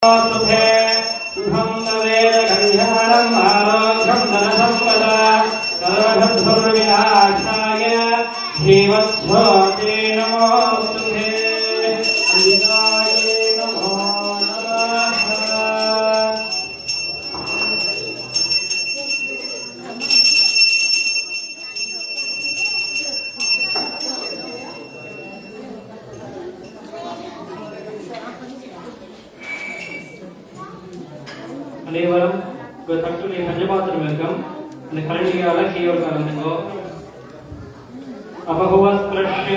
शुभं नवेन कल्याणं आरोग्यं धनसम्पदा कलहध्वरविनाशाय धीमध्वते नमोस्तुते अम्बिकाय नमो नमः। அனைவரும் தட்டுடைய பஞ்சபாத்திரம் இருக்கும் அந்த கரண்டியால கீழே கலந்துங்கோ. அபஹவஸ்பிருஷ்ய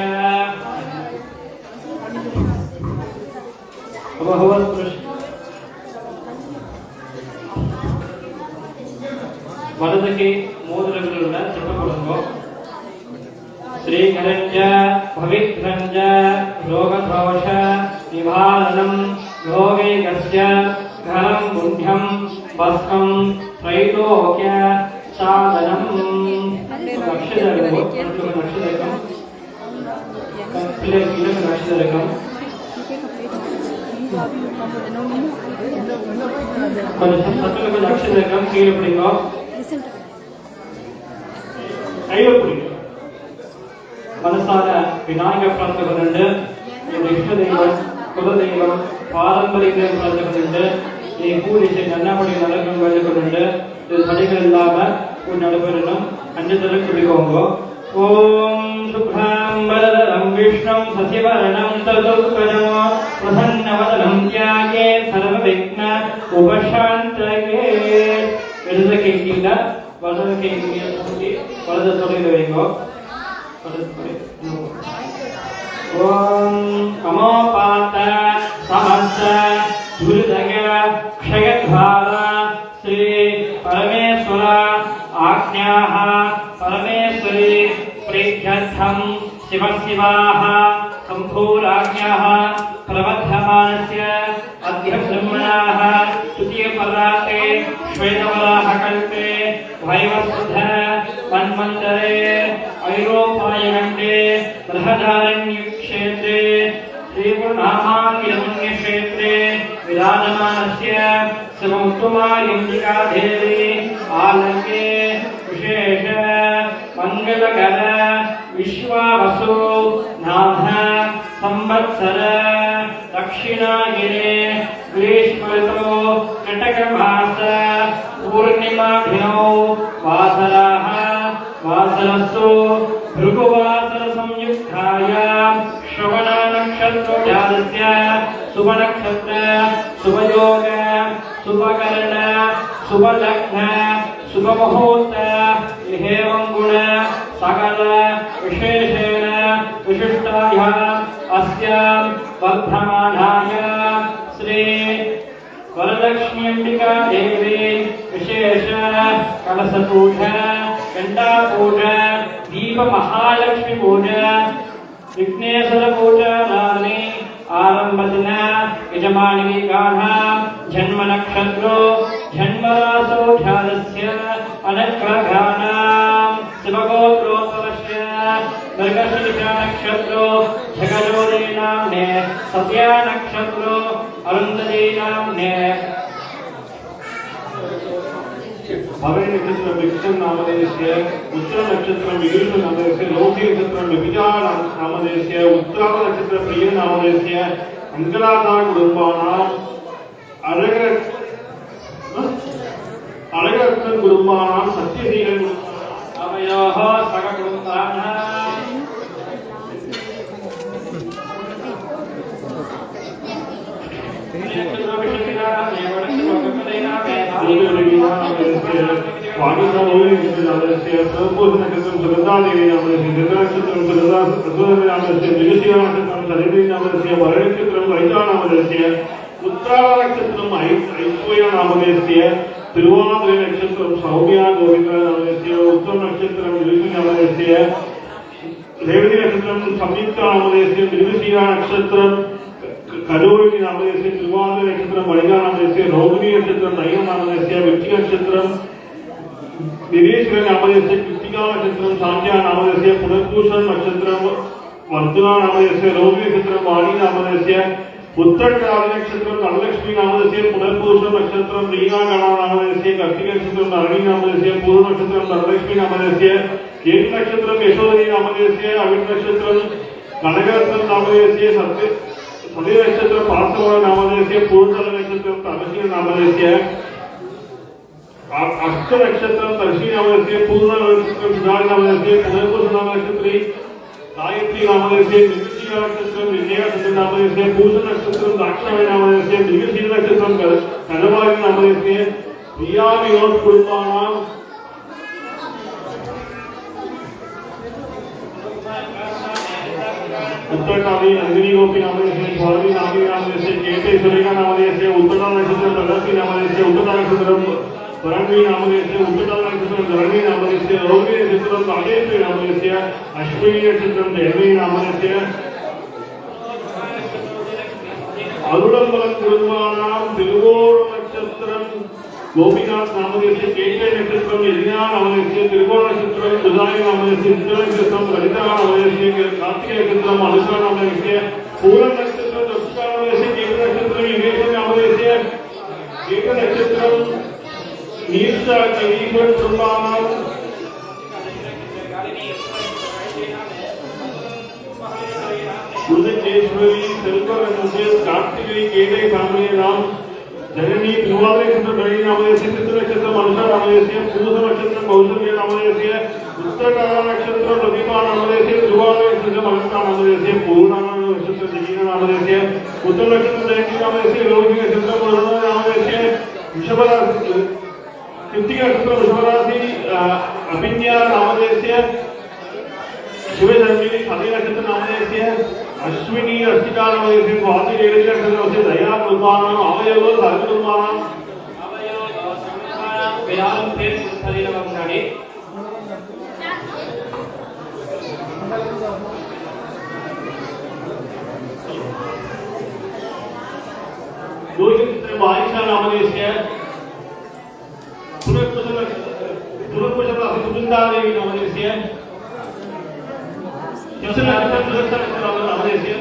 வலதுகை மோதிரங்களுடன் திட்டப்படுங்கோ. ஸ்ரீகரஞ்ச பவித்ரஞ்ச ரோகதோஷ நிவாரணம் யோகைகஸ்ய घरं बुद्ध्यं भस्मं त्रैलोक्य साधनं नक्षत्रकं கீழே பிடிங்க. மனசால விநாயகர் பிரார்த்தனை இஷ்ட தெய்வம் குல தெய்வம் பாரம்பரிய பிரார்த்தனை பூஜை நன்னபடி நடக்கும் வேண்டுகொண்டு இது தடைகள் இல்லாம நடைபெறணும். அஞ்சதலும் குடிக்கோங்க. ஓம் சுக்லாம் வரதரம் விஷ்ணும் சசிவரணம் சதுர்பஜம் பிரசன்னவதனம் தியாகே சர்வ விக்ன உபசாந்தயே. இடது கை கீழே வலது கை கீழே வலது தொழில் வைங்க. ஓம் அமோபாத சமஸ்த दुर्दय क्षयद्वार श्री परमेश्वर आज्ञाः परमेश्वरी प्रीत्यर्थं शिवशिवाः सम्भूराज्ञाः प्रबद्धमानस्य अद्य ब्रह्मणाः तृतीयपराते श्वेतवराहकल्पे वैवस्वत मन्वन्तरे ऐरोपायखण्डे बृहदारण्यक्षेत्रे श्रीगुरुनामाङ्गिरमण्यक्षेत्रे विराजमानस्य शिवमुत्तमायन्तिकादेवी आलङ्के विशेष मङ्गलकर विश्वावसु नाथ संवत्सर दक्षिणायने ग्रीष्मऋतौ कटकमास पूर्णिमादिनौ वासराः वासरस्तु भृगुवासर संयुक्तायां श्रवण नक्षत्र जातस्य शुभ नक्षत्र शुभयोग शुभकर्ण शुभलग्न शुभमुहूर्त एवं गुण सकल विशेषेण विशिष्टायां अस्यां वर्धमानाय श्री वरलक्ष्मी अंबिका देवी विशेष कलश पूजा घंटा पूजा दीप महालक्ष्मी पूजा विघ्नेश्वर पूजा नानी आरंभदिन यजमानी गाढ़ा जन्म नक्षत्रो जन्मरासो ध्यानस्य अनग्रहानां शिवगोत्रोत्सवस्य मृगशीर्ष नक्षत्रो जगजोदे नाम्ने सत्या नक्षत्रो अरुंधती नाम्ने भवे नक्षत्र विक्रम नामधेयस्य उत्तर नक्षत्र विदुष नामधेयस्य लौकी नक्षत्र विविचार नामधेयस्य उत्तराद नक्षत्र प्रिय नामधेयस्य अंगलाता कुटुंबानां अलगरक्षण कुटुंबानां सत्यशील अवयोः सह कुटुंबानां उत्तरानक्षत्रम ऐश्वर्य नामधेयस्य तिरुवादिरे नक्षत्रम सौम्या गोविंद नामधेयस्य उत्तर नक्षत्रम विलक्ष्मी नामधेयस्य रेवती नक्षत्रम संयुक्ता नामधेयस्य मृगशीरा नक्षत्रम करोड़ी नामधेयस्य तिरुवादिरे नक्षत्रम मणिगा नामधेयस्य रोहिणी नक्षत्रम नयन नामधेयस्य वृश्चिक नक्षत्रम विदेश्वर नामधेयस्य कृत्तिका नक्षत्रम सांख्या नामधेयस्य पुनर्भूषण नक्षत्रम वर्धना नामधेयस्य रोहिणी नक्षत्रम वाणी नामधेयस्य उत्तरायण नक्षत्रम धनलक्ष्मी नामधेय पुनर्पूष नक्षत्रम मीनागणा नामधेय कार्तिक नक्षत्रम धरणी नामधेय पूर्व नक्षत्रम धनलक्ष्मी नामधेय केतु नक्षत्रम यशोधरी नामधेय अविट नक्षत्रम कनकरत्नम नामधेय सती नक्षत्रम पार्थव नामधेय पूर्णतल नक्षत्रम तमसी नामधेय अष्ट नक्षत्रम दर्शी नामधेय पूर्ण नक्षत्रम सुधार नामधेय पुनर्पूष नक्षत्री गायत्री नामधेय नक्षत्रम विजया नामधेय पूष नक्षत्रम दाक्षायणी नामधेय मृगशील नक्षत्रम कनवारी नामधेय प्रिया विनोद कुटुंबानां उत्तरकाली अंजनी गोपी नामधेय स्वामी नामधेय केते सुरेखा नामधेय उत्तरा नक्षत्रम प्रगति नामधेय उत्तरा नक्षत्रम परंगी नामधेय उत्तरा नक्षत्रम धरणी नामधेय रोहिणी नक्षत्रम गायत्री नामधेय अश्विनी नक्षत्रम देवी नामधेय अरुणबल कुटुंबानां तिरुवोर नक्षत्रम गोपीनाथ नामधेय केते नक्षत्रम यज्ञा नामधेय तिरुवोर नक्षत्रम सुधाय नामधेय चित्रा नक्षत्रम ललिता नामधेय कार्तिक नक्षत्रम अनुषा नामधेय पूर्ण नक्षत्रम दक्षिणा नामधेय केते नक्षत्रम योगेश नामधेय केते नक्षत्रम नीरसा जगदीश्वर कुटुंबानां उदयेश्वरी सेल्वर नक्षत्र कार्तिकेय केते फैमिली नाम जननी तिरुवाले नक्षत्र नामधेय चित्र नक्षत्र अनुषा नामधेय पूष नक्षत्र कौशल्य नामधेय उत्तरायण नक्षत्र प्रतिभा नामधेय तिरुवाले नक्षत्र मलका नामधेय पूर्ण नक्षत्र जगीना नामधेय उत्तर नक्षत्र जयंती नामधेय रोहिणी नक्षत्र वरुण नामधेय वृषभ राशि कृत्तिका नक्षत्र वृषभ राशि अभिज्ञा नामधेय शिवधर्मिणी सती नक्षत्र नामधेय अश्विनी अर्चिका नामधेय स्वाति रेवती नक्षत्र दया कुटुंबानां अवयव धर्म कुटुंबानां व्याम फिर शरीरवंशानि गोविंद वारिशा नामधेय पुनर्पूष राशि सुगंधा देवी नामधेय जसना नक्षत्र नामधेय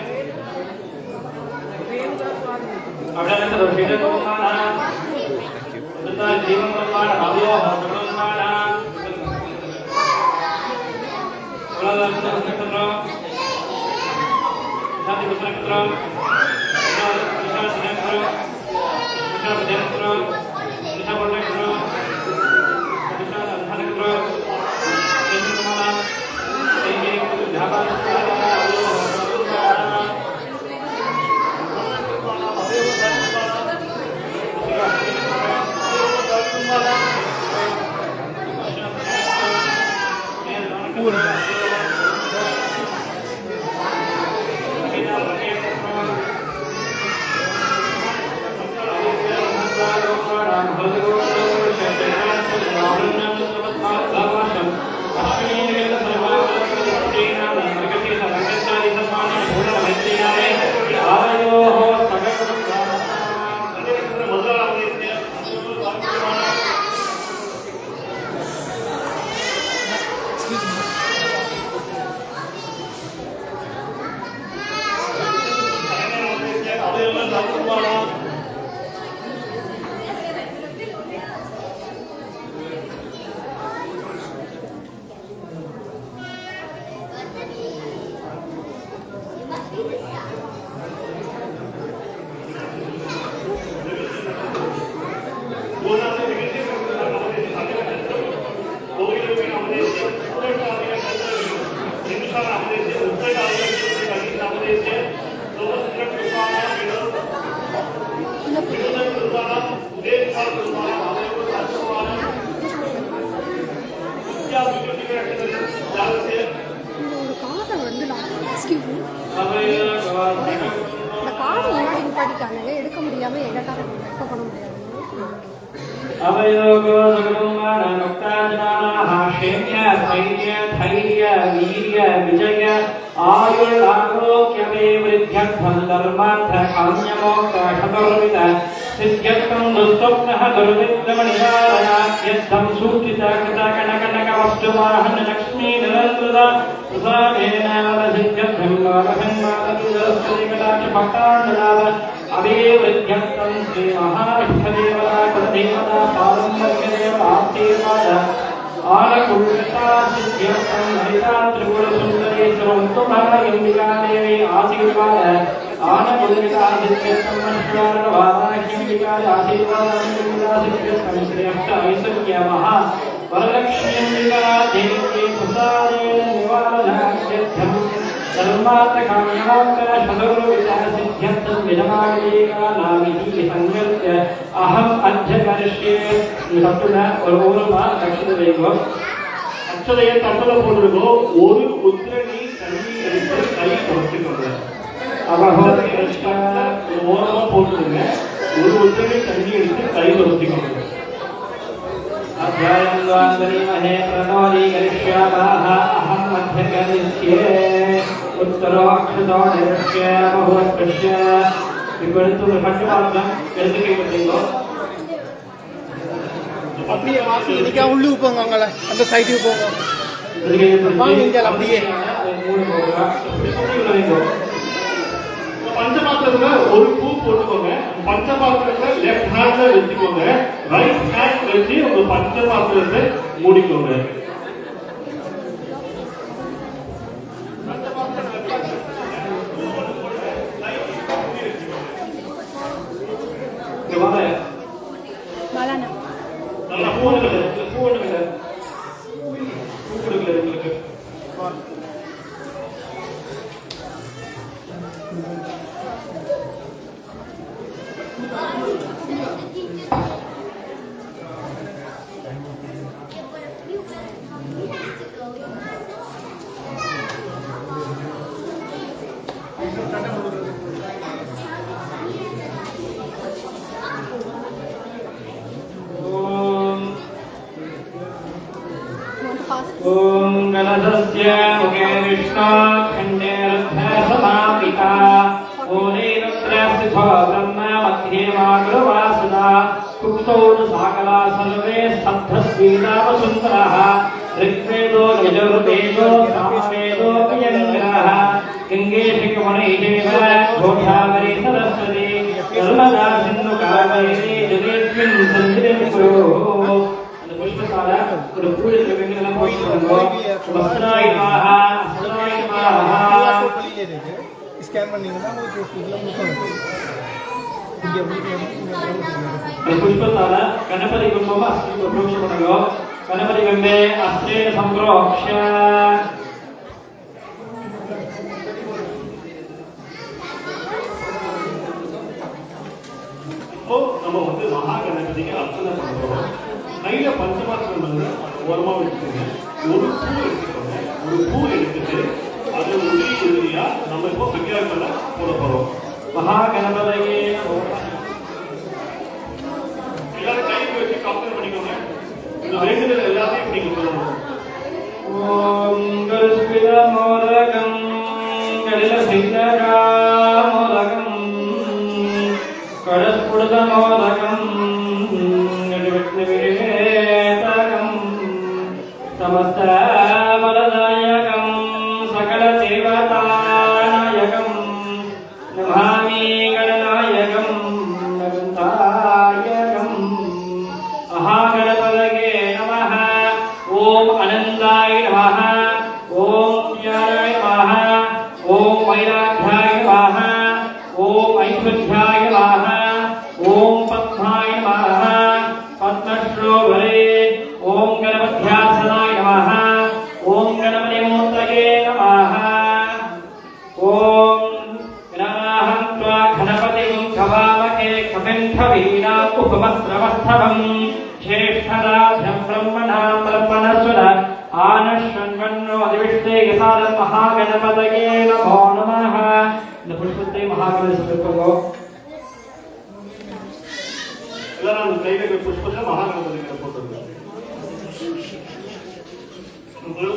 अवडानंतर दर्शेन कुमारा उदता जीवन कुमार भाव्यो कुमारा ओलादंत नक्षत्र शांति नक्षत्र विशाल नक्षत्र विशाल नक्षत्र विशाल नक्षत्र विशाल नक्षत्र कुमारा झाबा लक्ष्मी निरंतर अभिवृद्ध्यर्थं श्री महाविष्णुदेवता कुलदेवता पारंपरिकदेव आशीर्वाद आलकुल्लता सिद्ध्यर्थं हरिता त्रिपुरसुन्दरेश्वरं तुमायम्बिका देवी आशीर्वाद आनकुल्लिका सिद्ध्यर्थं मनुष्यार्णवादाख्यम्बिका आशीर्वादान्बिका सिद्ध्यर्थं श्री अष्ट ऐश्वर्य महा वरलक्ष्म्यम्बिका देवी प्रसादेन निवारणाख्यर्थं सर्वार्थकाम्यमाकर शतुर्विधसिद्ध्यर्थं विधमागेका नामिति संगत्य अहम् अध्यकर्ष्ये सप्तुना ओरुमा दक्षिणदेवो अक्षरये तपल போடுறதோ ஒரு உத்திரணி தண்ணி எடுத்து கை கொடுத்துக்கோங்க அவஹோத கிருஷ்ணா ஓரமா போடுங்க ஒரு உத்திரணி தண்ணி எடுத்து கை கொடுத்துக்கோங்க अध्यायं द्वान्दरीमहे प्रणोदि करिष्यामः अहम् अध्यकरिष्ये उत्तरोक्षतो निरक्ष्य बहुवत्कृष्य இப்பொழுது ஒரு கட்டுமானம் எடுத்துக்கிட்டீங்களோ அப்படியே வாசி இதுக்கு உள்ளு போங்க அவங்கள அந்த சைடுக்கு போங்க வாங்க இங்க அப்படியே பஞ்சபாத்திரத்துல ஒரு பூ போட்டுக்கோங்க பஞ்சபாத்திரத்துல லெஃப்ட் ஹேண்ட்ல வச்சுக்கோங்க ரைட் ஹேண்ட் வச்சு உங்க பஞ்சபாத்திரத்தை மூடிக்கோங்க நல்லா பூ கொடுக்கல உங்களுக்கு ओम गणधस्य मुखे विष्णुखण्डे रत्नसमापिता ओनेरत्रस्थितो ब्रह्म मध्ये मागुरवासुदा कुक्षौर साकला सर्वे सप्तस्वीतावसुन्दरः ऋग्वेदो यजुर्वेदो सामवेदो यज्ञः गङ्गे शिखमणैदेव गोदावरी सरस्वती नर्मदा सिन्धु कावेरी जलेस्मिन् सन्निधिं कुरु पुष्पसारा ஒரு பூஜை வெங்கல போயிடுங்க வஸ்த்ராய நமஹ வஸ்த்ராய நமஹ ஸ்கேன் பண்ணீங்கன்னா உங்களுக்கு இதுல முகம் இங்க पुष्पसारा गणपति गुम्बम अस्ति प्रोक्ष பண்ணுங்க गणपति गम्बे अस्त्रे संप्रोक्ष இப்போ நம்ம வந்து மகா கணபதிக்கு அர்ச்சனை பண்றோம் கையில பஞ்சபாத்திரம் ஓரமா வச்சுக்கோங்க ஒரு பூ எடுத்துக்கோங்க ஒரு பூ எடுத்துட்டு அது உதிரியா நம்ம இப்போ விக்கிரகத்துல போட போறோம் மகா கணபதியே எல்லாரும் கை வச்சு கம்பேர் பண்ணிக்கோங்க இந்த வேண்டுதல் எல்லாத்தையும் நீங்க சொல்லணும் ஓம் கருஸ்பித மோதகம் கலில சிந்தகா மோதகம் கடஸ்புடத மோதகம் समस्त बलदायकं सकल देवतानायकं नमामि गणनायकं नगन्तायकं महागणपतये नमः ओम अनन्ताय नमः ओम ज्ञानाय नमः ओम वैराग्याय नमः ओम ऐश्वर्याय नमः ओम पद्माय नमः पद्मश्रोभरे ओम गणपत्यासनाय नमः ओम गणपति मूर्तये नमः ओम गणाहं त्वा गणपतिं खवामहे कपिन्थवीनाम् उपमस्रवस्तवम् श्रेष्ठराध्यं ब्रह्मणां ब्रह्मणस्वद आनश्वन्वन्नो दिविष्टे यथादं महागणपतये नमो नमः இந்த புஷ்பத்தை மகாகணபதி சமர்ப்பங்கோ எல்லாரும் அந்த கையில புஷ்பத்தை மகாகணபதிக்கு போட்டுருங்க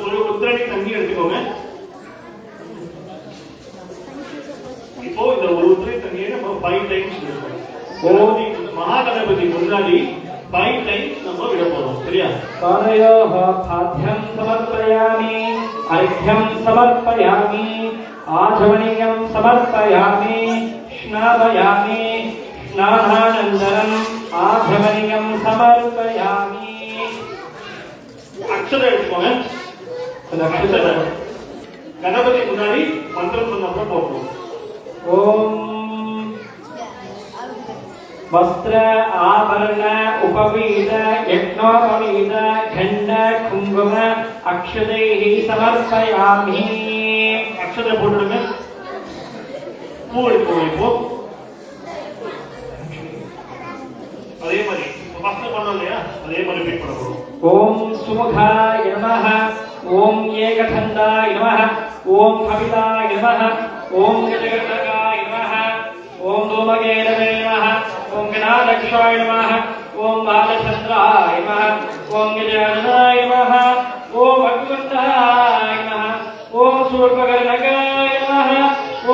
ஒரு உத்திரணி தண்ணி எடுத்துக்கோங்க இப்போ இந்த ஒரு உத்திரணி தண்ணியை நம்ம 5 டைம்ஸ் எடுக்கணும் மகாகணபதி முன்னாடி 5 டைம்ஸ் நம்ம விட போறோம். சரியா? பாதயோஹ பாத்யம் சமர்ப்பயாமி அர்க்யம் சமர்ப்பயாமி ஆச்சமனியம் சமர்ப்பயாமி ஸ்நாபயாமி ஸ்நானானந்தரம் ஆச்சமனியம் சமர்ப்பயாமி. அக்ஷரம் எடுத்துக்கோங்க. அந்த அக்ஷரம் கணபதி முன்னாடி மந்திரம் சொன்னப்ப போகணும். ஓம் वस्त्र आभरण उपवीत यज्ञोपवीत खंड कुंकुम अक्षतैः समर्पयामि. அக்ஷதை போட்டுடுங்க. பூ எடுத்துக்கோங்க. இப்போ அதே மாதிரி ஃபர்ஸ்ட் பண்ணோம் இல்லையா, அதே மாதிரி ரிப்பீட் பண்ண போறோம். ஓம் சுமுகாய நமः ஓம் ஏகதண்டாய நமः ஓம் கவிதாய நமः ஓம் கஜகடகாய நமः ஓம் தூமகேரவே நமः ஓம் கணாதக்ஷாய நமः ஓம் பாலச்சந்திராய நமः ஓம் கஜானனாய நமः ஓம் அக்வந்தாய நமः ஓம் சூர்பகர்ணகாய நமः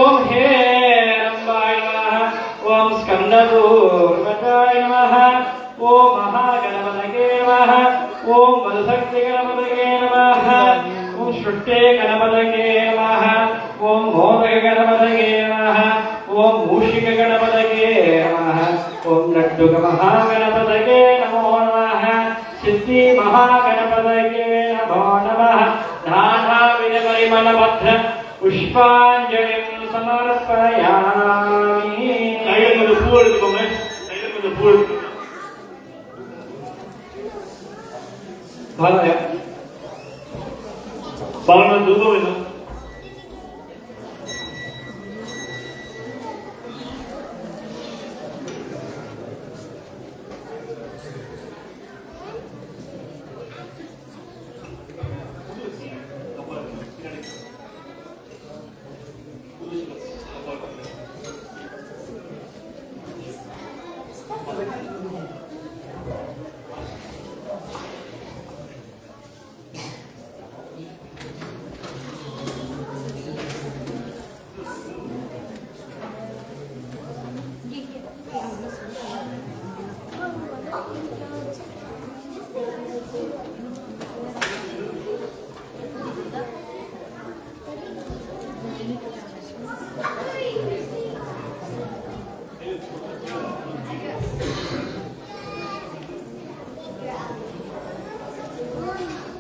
ஓம் ஹேரம்பாய நமः ஓம் ஸ்கந்தபூர்வகாய நமः ஓம் மகாகணபதயே நமः ஓம் மதுசக்தி கணபதயே நமः ஓம் ஸ்ருஷ்டே கணபதயே நமः ஓம் மோதக கணபதயே நமः ஓம் மூஷிக கணபதயே நமः ஓம் லட்டுக மகாகணபதயே நமோ நமः சித்தி மகாகணபதயே நமோ நமः நானாவித பரிமளபத்ர புஷ்பாஞ்சலிம் சமர்ப்பயாமி. கையில கொஞ்சம் பூ எடுத்துக்கோங்க. கையில கொஞ்சம் பூ எடுத்துக்கோங்க. பாலன தூபம் வேணும்.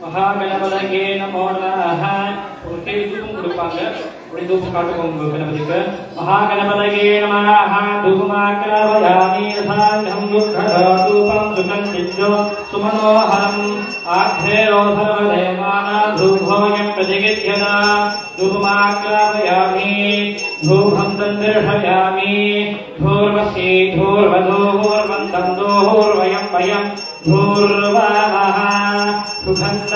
மகாகணபதயே நமோ நமः. ஒரு கை தூபம் கொடுப்பாங்க. ஒரு தூபம் காட்டுவோம் கணபதிக்கு. மகாகணபதயே நமः. தூபமாக்ராவயாமி சாங்கம் துக்கதூபம் சுகந்திஜ்ஜோ சுமனோஹரம் ஆக்ஷேரோ சர்வதேவான தூபோயம் பிரதிகித்யதா தூபமாக்ராவயாமி धूपं दर्शयामि धूर्वसी धूर्वधूर्वन्तं धूर्वयं वयं धूर्वामः सुगन्ध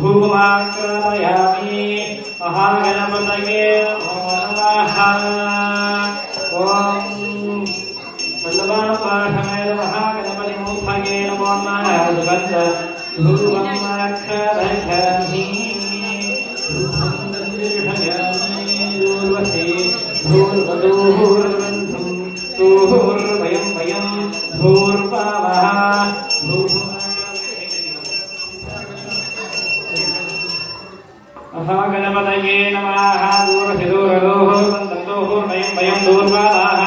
धूपमाक्रमयामि महागणपतये नमः. ॐ वल्लभापाठमेव महागणपतिमूर्धये नमो नमः. सुगन्ध धूपमाक्रमयामि धूपं दर्शयामि धूर्वसी धूर्वधूर्वन्तं धूर्वयं वयं धूर्वामः महागणपतये नमः. दूरसि दूरदूर्वन्तं धूर्वयं वयं धूर्वामः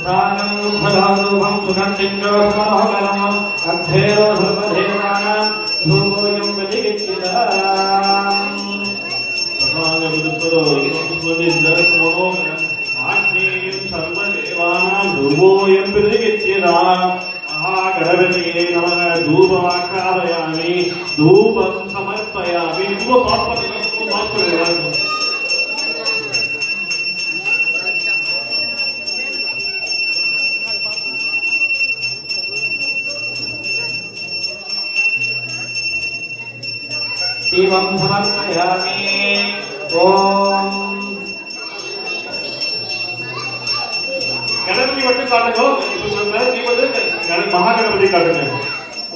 सानं दुःखदाधूपं सुगन्धिञ्जो मनोहरम् अग्धेरो सर्वदेवानां धूपोऽयं प्रतिगिच्यता धूपोऽयं प्रतिगिच्यता महागणपतये नमः. धूपमाख्यापयामि धूपं समर्पयामि. धूप पास करेगा. दीपं समर्पयामि. ओम गणपति மட்டும் காட்டுங்க. महागणपति काटुங்க.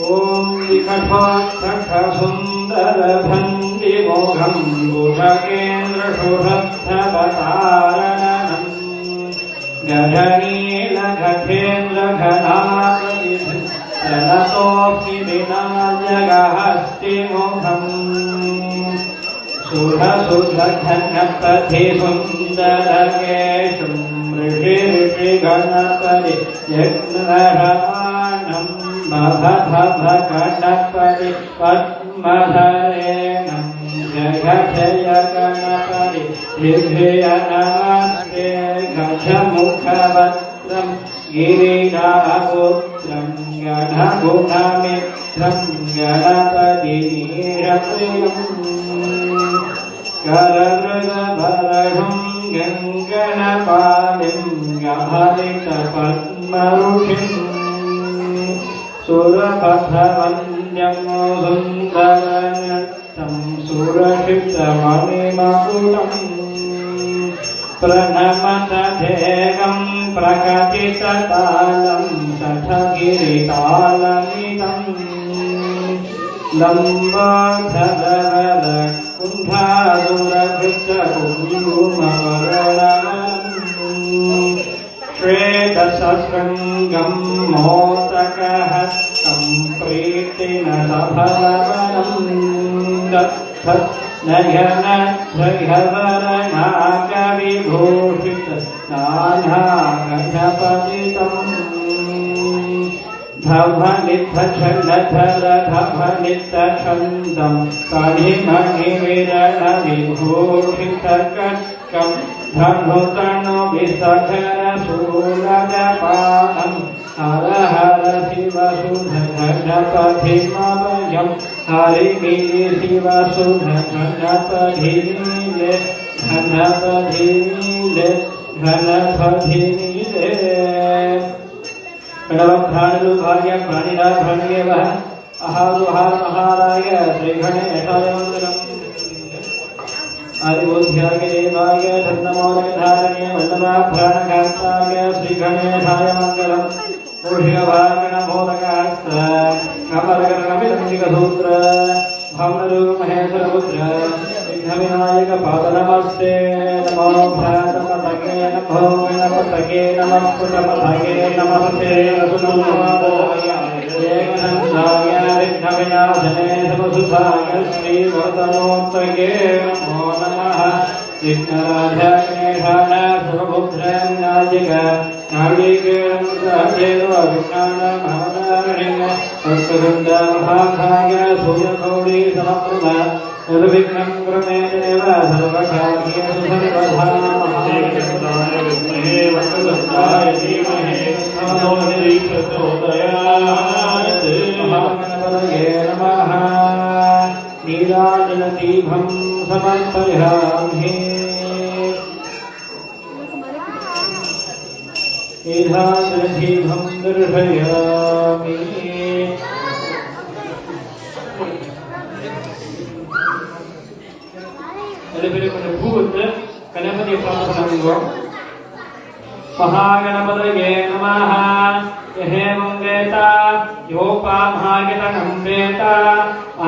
ओम विकटोत्कट सुंदर भंगी मोघम बुधकेन्द्र शोभत्थवतारणम् गधनील घटेन्द्र घनापति प्रणतोऽपि विनायकहस्ति मुखम् सुरसुरघनपति सुन्दरकेशं ऋषिगणपति यज्ञरमाणं महधभगणपति पद्मधरेणं जय जय गणपति दिव्य नमस्ते गजमुखवक्त्रं गिरिरापुत्रं गणगुणमित्रं गणपतिनीरप्रियम् करवृगभरहं गङ्गणपालिं गहलितपद्मरुषिं सुरपथवन्द्यं सुन्दरनृत्तं सुरक्षितमणिमकुटम् प्रणमतधेयं प्रकटिततालं शठगिरितालमिदम् लम्बोदरवर कुण्ठादुरभृतकुङ्कुमवर्णम् श्वेतशृङ्गं मोदकहस्तं प्रीतिनसफलवनं नयनद्वयवरनागविभूषित नानागणपतितम् धवलितछन्दधरधवलितछन्दं कणिमणिविरलविभूषितकट्कं धनुतनुविसखरशूलजपानं हर हर शिव सुधगणपतिमभयं हरिगिरि शिव सुधगणपतिनीले गणपतिनीले गणपतिनीले गणवक्त्राणि भार्य प्राणिना भ्रणेव अहारुहार महाराय श्रीगणेशाय मङ्गलम् आदिबुद्ध्याय देवाय धन्नमोदकधारणे वल्लभाभ्राणकान्ताय श्रीगणेशाय मङ्गलम् मूषिकभागणमोदकहस्त कमलकर्णविलम्बिकसूत्र भावनरूपमहेश्वरपुत्र विघ्नविनायकपादनमस्ते नमो भ्रातपतगे नमो गणपतगे नमः पुटपतगे नमस्ते रसुनमादाय एकसंसाय विघ्नविनाशने समसुधाय श्रीवर्धनोत्तगे नमो नमः विघ्नराजगणेशाय सुरपुत्रनायक नारिकेलं प्रदेव विघ्नानमहदारणिं भक्तवृन्दमहाखाय सूर्यकौडी समप्रभ निर्विघ्नं क्रमे देव सर्वकार्येषु सर्वदा महादेवाय विद्महे वक्रतुण्डाय धीमहि तन्नो हन्ति प्रचोदयात् महागणपतये नमः नीराजनदीपं समर्पयामि नीराजनदीपं दर्शयामि भूत गणपति प्रार्थना महागणपतये नमः यहे मंगेता योपा महागणं वेता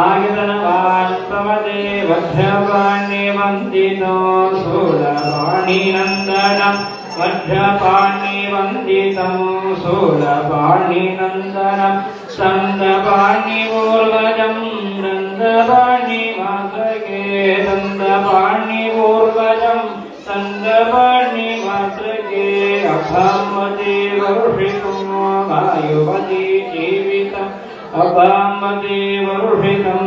आयतनवान् प्रवदे वज्रपाणि वन्दितो शूलपाणि नन्दनं वज्रपाणि वन्दितं शूलपाणि नन्दनं चन्दपाणि पूर्वजं नन्दपाणि मातृके चन्दपाणि पूर्वजं चन्दपाणि मातृके अभामति वर्षितं वायुवति जीवितम् अभामति वर्षितं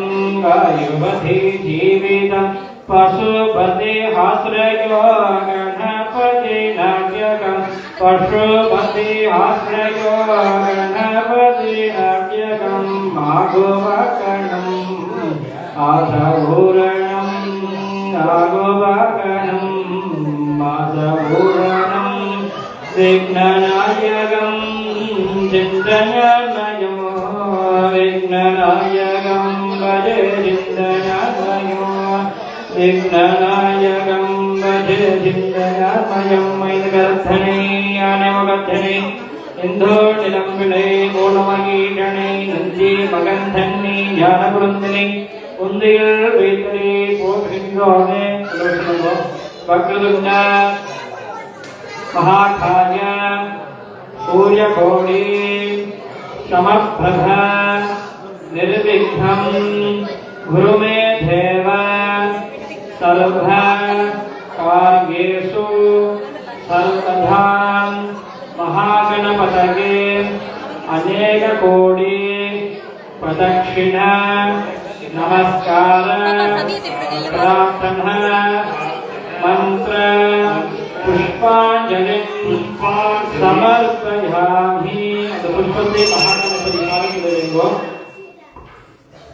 वायुवति जीवितं पशुपति आश्रयो गणपति नाट्यकं पशुपति आश्रयो गणपति नाट्यकं माघवकणम् आधूरणम् आगोवाकणम् माधवूरणम् विघ्ननायकं चिन्तयामयो विघ्ननायकं भजे चिन्तयामयो विघ्ननायकं भजे चिन्तयामयं मैनगर्धने यानमगर्धने इंदोनिलंबिने पूर्णमगीगणे नंदी मगंधन्नी ज्ञानपुरंदिनी उन्दिल वेतरी पोषिंगोने वक्रतुंड महाकाय सूर्यकोटि समप्रभ निर्विघ्नं गुरु मे देव सर्व कार्येषु सर्वदा महागणपतये अनेक कोटि प्रदक्षिणा नमस्कार प्रार्थना मंत्र पुष्पांजलि समर्पयामि पुष्प से महागणपति காலத்தில் வருங்கோ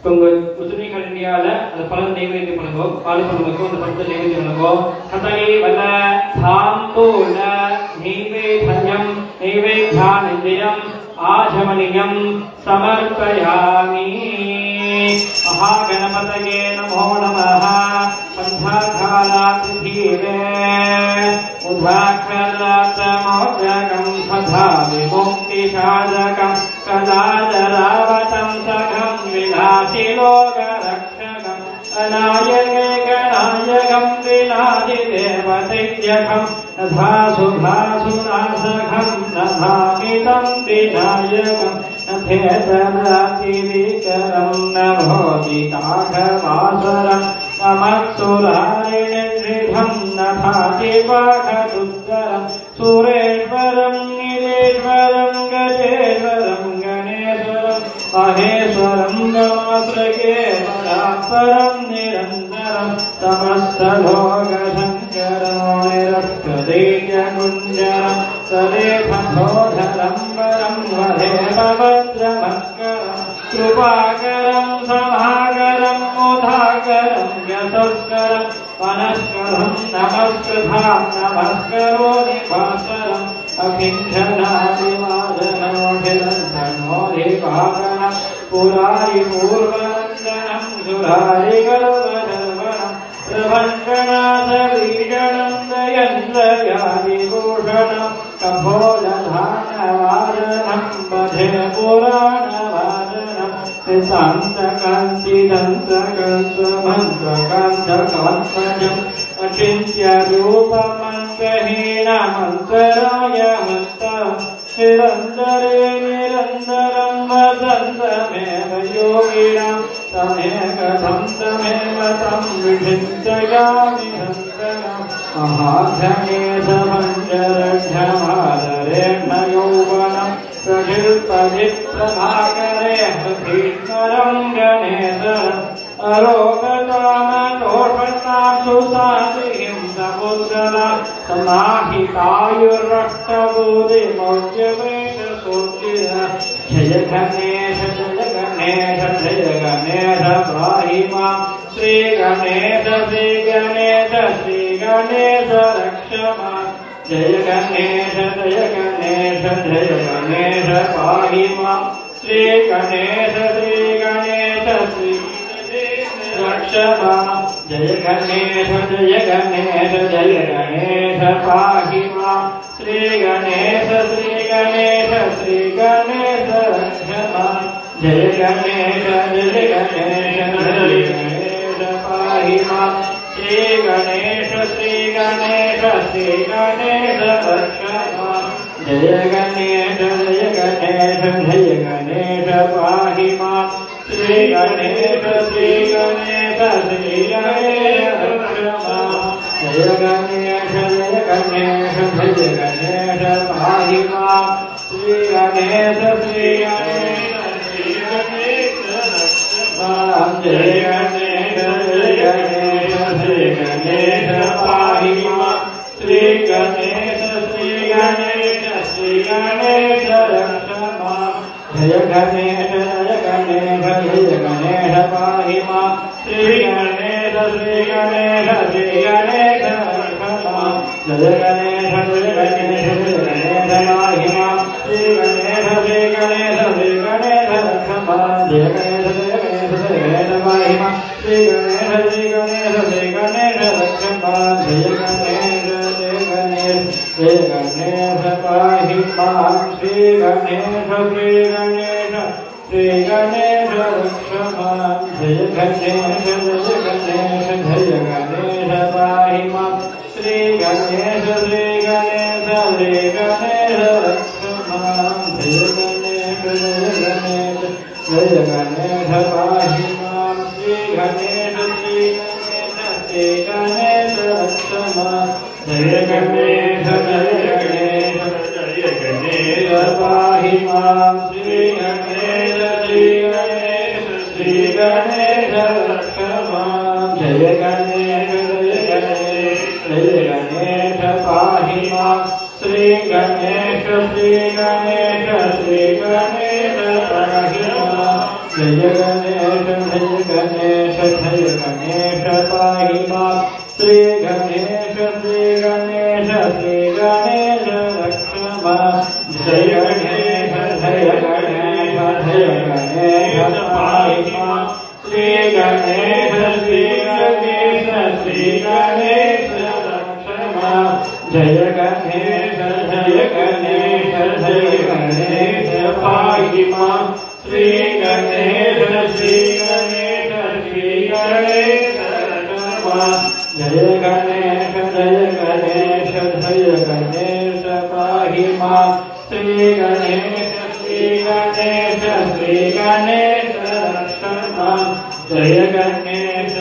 உங்க உசுனி கண்ணியால அந்த பழம் நைவேத்தியம் பண்ணுங்கோ பால் பண்ணுங்கோ அந்த பழத்தை நைவேத்தியம் பண்ணுங்கோ கதகை வல்ல தாம்பூல நைவேத்யம் நைவேத்யானந்தியம் आचमनीयं समर्पयामि महागणपतये नमो नमः पंथाकालातिथीरे उदाखलातमोदकं सदा विमुक्तिसाधकं कदादरावतं सघं विलासिलोकरक्षकं अनायकनायकं विलासिदेवतैत्यकं तथा शुभासुनाशकं नमामितं विनायकं नभेदरातिविकरं नभोदिताघवासरं नमत्सुरारिणिर्घं नभातिवाघदुद्गरं सुरेश्वरं निरेश्वरं गजेश्वरं गणेश्वरं महेश्वरं गमाश्रये परात्परं निरन्तरं समस्तलोकशङ्करं निरस्तदेयकुञ्जरं सलेखभोधरं वरं वधेमभद्रमस्करं कृपाकरं समाकरं मुधाकरं यशस्करं वनस्करं नमस्कृतां नमस्करोमि भास्करम् अकिञ्चनादिवादनोऽभिरन्तनोऽधिपाकरं पुरारिपूर्वनन्दनं सुरारिगर्वधर्वणं प्रभञ्जनाथवीगणं दयन्द्रयादिभूषणं कपोलधानवादनं बधे पुराणवादनं सितान्तकान्तिदन्तकल्पमन्त्रकान्तकान्तजम् अचिन्त्यरूपमन्त्रहीनमन्तराय मन्तरं निरन्तरे निरन्तरं वदन्तमेव योगिनां तमेकथं तमेव तं विचिन्तयामि हन्तरं महाधनेशमञ्जरढ्यमादरेण यौवनं प्रजिल्पजित्प्रभाकरे भीष्मरं गणेशरम् अरोगतामदोषतां सुसाधिं समुद्रला समाहितायुरष्टबोधिमौर्यवेशसूर्चिरा जय गणेश पाहि मां श्रीगणेश रक्ष मां जय गणेश पाहि मां श्रीगणेश रक्षमा जय गणेश पाहि मां श्री गणेश रक्षमा जय गणेश पाहि मां श्री गणेश रक्षमा जय गणेश पाहि मां श्री गणेश रक्षमा जय गणेश पाहि मां श्री गणेश रक्षमा जय गणेश पाहि मां श्री गणेश रक्षमा जय गणेश पाहि मां श्री गणेश रक्षमा जय गणेश पाहि मां श्री गणेश रक्षमा जय गणेश पाहि मां श्री गणेश रक्षमा जय गणेश पाहि मां श्री गणेश रक्षमा जय गणेश पाहि मां श्री गणेश रक्षमा जय गणेश जय गणेश पाहि मां श्री गणेश श्री गणेश रक्ष मां जय गणेश पाहि मां श्री गणेश श्री गणेश रक्ष मां जय गणेश पाहि मां श्री गणेश पाहि मां जय गणेश पाहि मां श्री गणेश रक्ष मां जय गणेश पाहि मां श्री गणेश रक्ष मां जय गणेश पाहि मां श्री गणेश रक्ष मां जय गणेश पाहि मां श्री गणेश रक्ष मां जय गणेश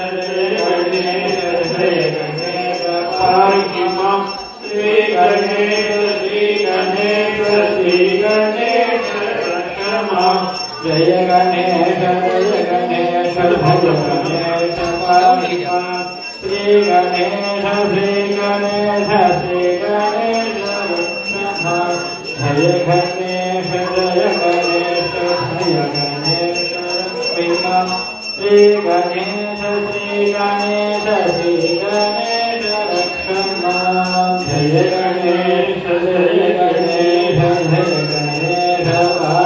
पाहि मां श्री गणेश रक्ष मां जय गणेश पाहि मां श्री गणेश रक्ष मां जय गणेश पाहि मां श्री गणेश रक्ष मां जय गणेश पाहि मां श्री गणेश रक्ष मां जय गणेश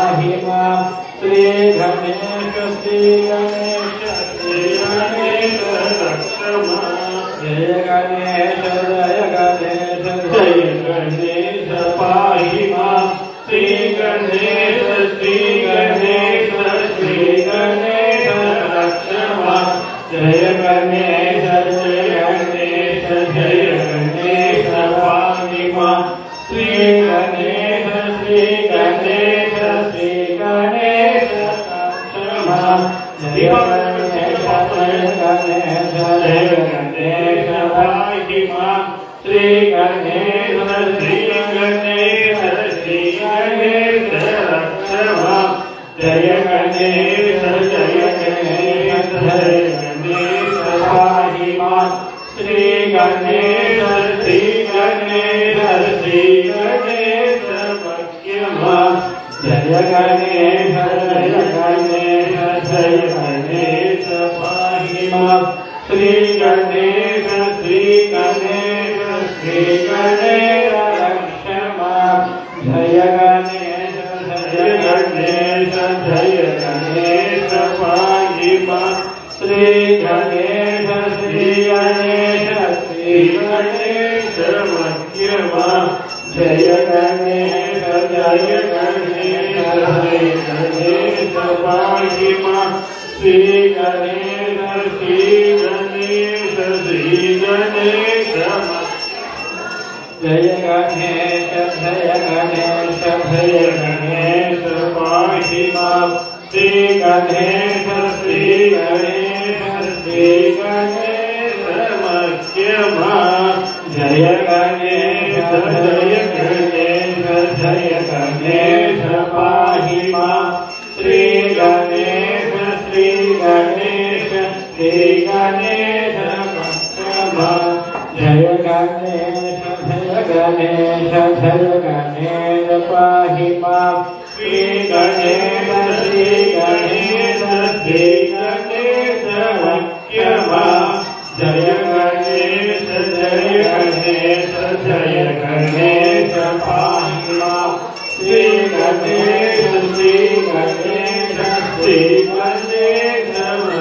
पाहि मां श्री गणेश रक्ष मां जय गणेश पाहि मां श्री गणेश रक्ष मां जय गणेश पाहि मां श्री गणेश रक्ष मां जय गणेश पाहि मां श्री गणेश मां जय गणेश पाहि मां श्री गणेश रक्ष मां जय गणेश पाहि मां श्री गणेश मां जय गणेश पाहि मां श्री गणेश जय गणेश पाहि मां श्री गणेश मां जय गणेश पाहि मां श्री गणेश मां जय गणेश पाहि मां श्री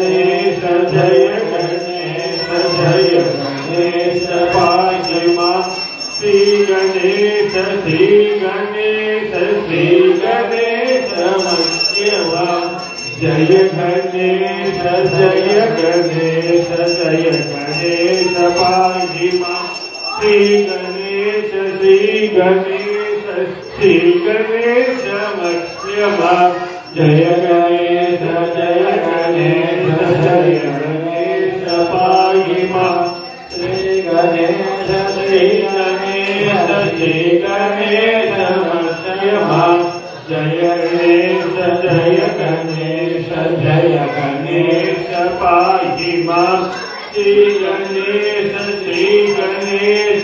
गणेश मां जय गणेश पाहि मां श्री गणेश मां जय गणेश पाहि मां श्री गणेश जय गणेश पाहि मां श्री गणेश गणेश मक्ष्यमा जय गणेश जय गणेश पाहि मां श्री गणेश श्री गणेश मक्ष्यमा जय गणेश पाहि मां श्री गणेश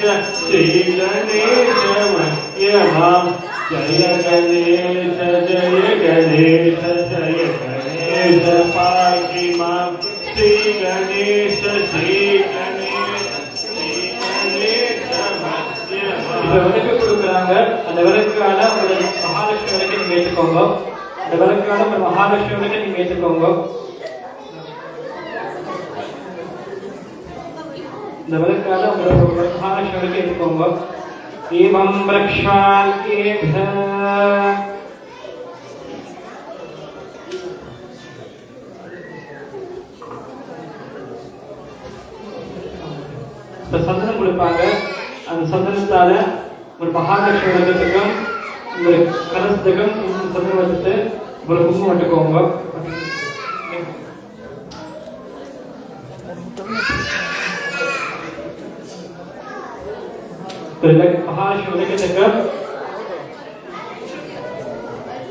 मक्ष्यमा जय गणेश पाहि मां श्री गणेश விளக்கு கொடுக்குறாங்க. அந்த விளக்கால உங்களை மகாலட்சுமி விளக்கு நீங்க ஏற்றுக்கோங்க. அந்த விளக்கால உங்க மகாலட்சுமி விளக்கு நீங்க ஏற்றுக்கோங்க. இந்த விளக்கால உங்களோட மகாலட்சுமி விளக்கு ஏற்றுக்கோங்க. தீபம் பிரக்ஷால்யேப சந்தனம் கொடுப்பாங்க. அந்த சந்தனத்தால ஒரு மகாலட்சுமி விளக்கத்துக்கும் ஒரு கலசத்துக்கும் சந்தனம் வச்சுட்டு ஒரு குங்குமம் வட்டுக்கோங்க. மகாலட்சுமி விளக்கத்துக்கு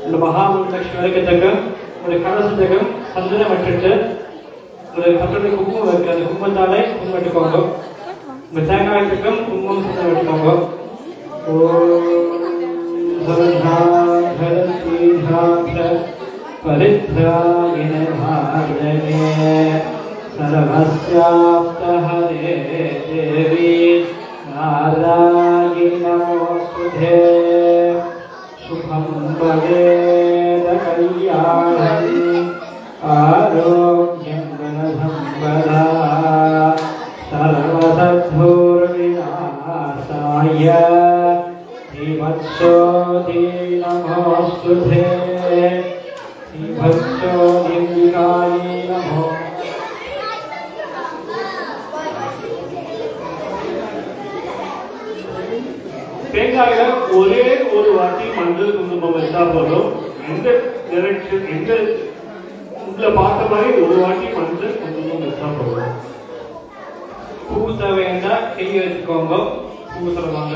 இந்த மகாலட்சுமி விளக்கத்துக்கு ஒரு கலசத்துக்கும் சந்தனம் வட்டுட்டு ஒரு பக்கத்துல குங்குமம் வைக்கிற அந்த குங்குமத்தால குங்குமம் வட்டுக்கோங்க. தேங்காய்க்கும் குங்குமம் சந்தனம் வட்டுக்கோங்க. सर्वस्याप्तहरे देवी नारायणी नमोस्तुते सुखं भवेद कल्याणम् आरोग्यं धनसम्पदा सर्वसद्भुर्विनाशाय श्रीवत्सोऽधि नमोस्तुते श्रीवत्सोऽधिकाय नमो தேங்காயில ஒரே ஒரு வாட்டி மஞ்சள் குங்குமம் வச்சா போதும். எந்த டைரக்ஷன் எந்த உள்ள பார்த்த மாதிரி ஒரு வாட்டி மஞ்சள் குங்குமம் வச்சா போதும். பூச வேண்டாம், கையை வச்சுக்கோங்க. பூசலவாங்க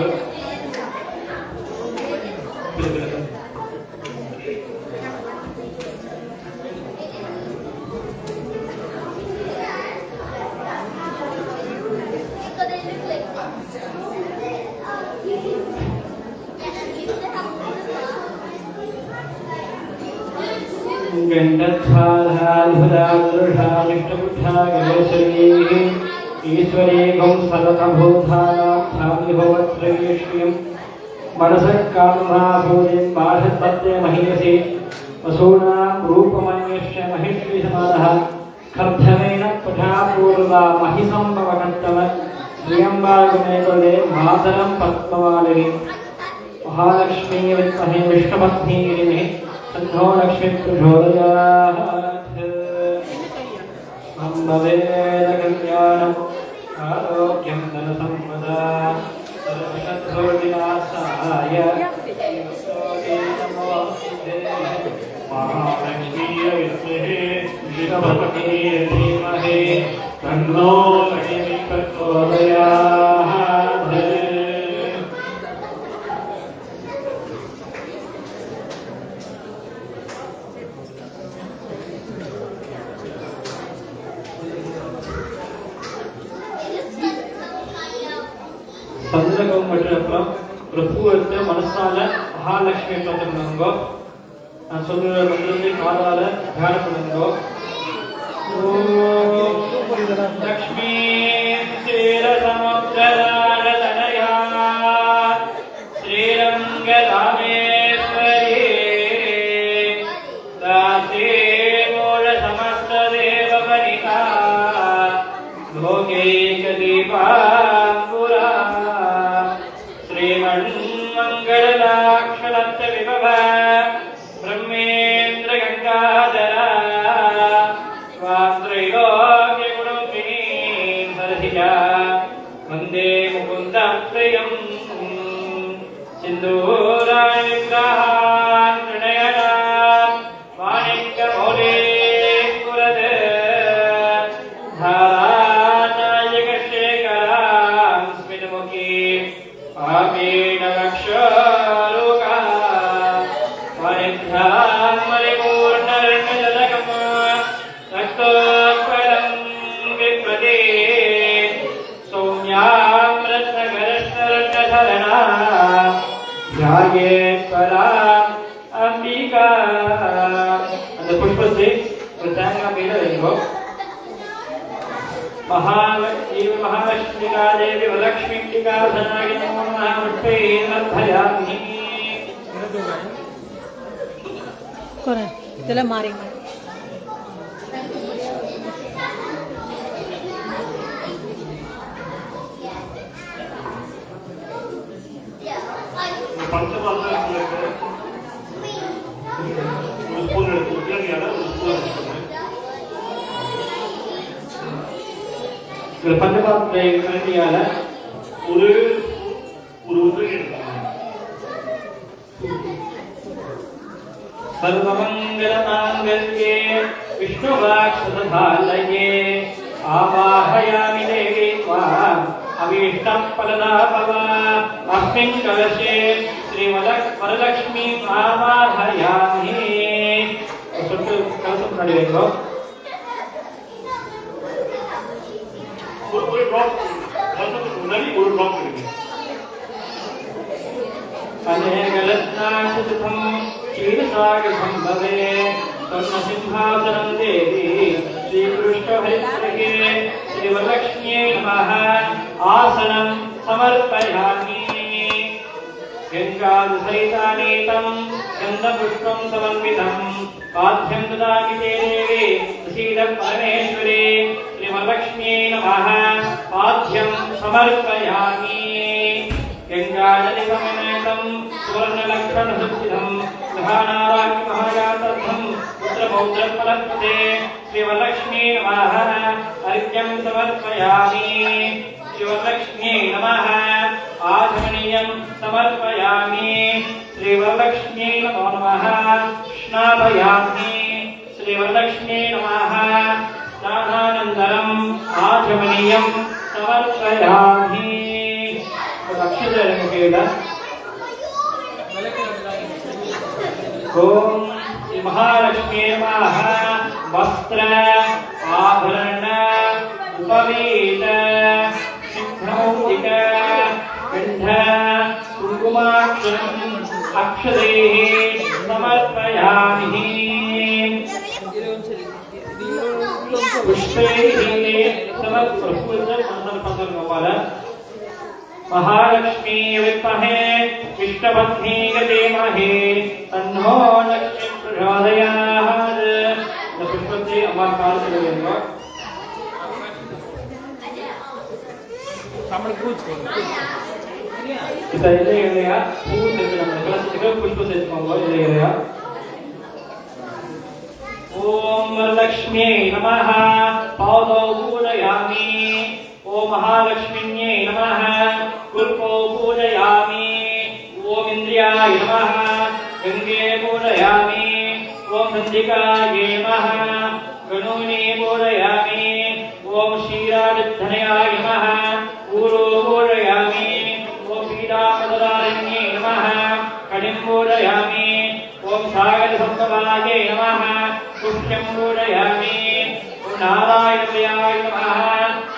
ईश्वरेकं सततभूतानां मनसकामनाभूतिं बाधत्पत्ते महीयसे वसूनां रूपमन्यश्च महिष्ये समानः खर्धमेन पठापूर्वा महिसंभवकर्तव श्रियम्बागुमेकुले मातरं पद्मवालिनी महालक्ष्मी विद्महे विष्णुपत्नीरिणे तन्नो लक्ष्मी प्रचोदयात् कल्याणम् आरोग्यं धनसम्पदा सर्वशत्रुविनाशाय महालक्ष्मी विद्महे विष्णुपत्नीरिणे धीमहि तन्नो लक्ष्मी प्रचोदयात् சந்தனம் மற்றும் ஒரு பூ எடுத்து மனசால மகாலட்சுமி பிரார்த்தனை பண்ணுங்க. நான் சொல்ற மந்திரத்தை காதால தியானம் பண்ணுங்க. ஓம் லக்ஷ்மி ஸ்ரீரசமுத்திரதனயா ஸ்ரீரங்கராமேஸ்வரி தாசே மூல சமஸ்த தேவவனிதா லோகைக தீபா श्रीमन्मङ्गलाक्षरस्य विभव ब्रह्मेन्द्र गङ्गाधरा स्वात्रैलोक्यकुटुम्बिनी सरसिजा अंबिका அந்த புஷ்பத்தை ஒரு தேங்காய் மேல வைங்கோ महालक्ष्मीका देवी वरलक्ष्मीका धनाय नमो नमः पुष्पे नर्धयामि करे त्याला मारे पंचपात्र करणीयाल ஒரு உதவி सर्वमंगलमांगल्ये विष्णुवाक्सधालये आवाहयामि देवी त्वाम् अभीष्टफलदाभव अस्मिन् कलशे श्रीवरलक्ष्मी आवाहयामि सुट्टु कलशं नडिवेको ஒரு ड्रॉप முன்னாடி ஒரு ड्रॉप எடுங்க अनेकरत्नाक्षितम् क्षीरसागरसम्भवे स्वर्णसिंहासनं देवी श्रीकृष्णहरिद्रगे श्रीवरलक्ष्म्यै नमः आसनं समर्पयामि गङ्गासहितानीतं गन्धपुष्पं समन्वितं पाद्यं ददामि ते देवी प्रसीदपरमेश्वरी श्रीवरलक्ष्म्यै नमः पाद्यं समर्पयामि गंगाजलिसमन्वितं सुवर्णलक्षणसज्जितं महानारायणमहायातर्थं पुत्रपौत्रफलप्रदे श्रीवरलक्ष्म्यै नमः अर्घ्यं समर्पयामि श्रीवरलक्ष्म्यै नमः आचमनीयं समर्पयामि श्रीवरलक्ष्म्यै नमो नमः स्नापयामि श्रीवरलक्ष्म्यै नमः स्नानानन्तरम् आचमनीयं समर्पयामि ओम महालक्ष्मी नमः वस्त्र आभरण उपवीत सिद्धमौलिक कंठ कुंकुमाक्षरम् अक्षदैः समर्पयामि पुष्पैः समर्पयामि महालक्ष्मी विद्महे विष्णुपत्नी धीमहि तन्नो लक्ष्मी प्रचोदयात् पुष्पத்தை அம்மா காலத்துல வேணுமா நம்மளுக்கு கூச்சுக்கோங்க இத இல்லையா பூ சேர்த்து நம்ம கலசத்துக்கு புஷ்பம் சேர்த்துக்கோங்க இல்லையா ओम वरलक्ष्म्यै नमः पादौ पूजयामि ओम महालक्ष्मीन्यै नमः कुल्पौ पूजयामि ओम इन्द्रियाय नमः गंगे पूजयामि ओम चंडिकायै नमः गणोनि पूजयामि ओम क्षीरादिधनयाय नमः ऊरो पूजयामि ओम पीताम्बरारण्ये नमः कणिं पूजयामि ओम सागरसंभवाय नमः पुष्यं पूजयामि ओम नारायणाय नमः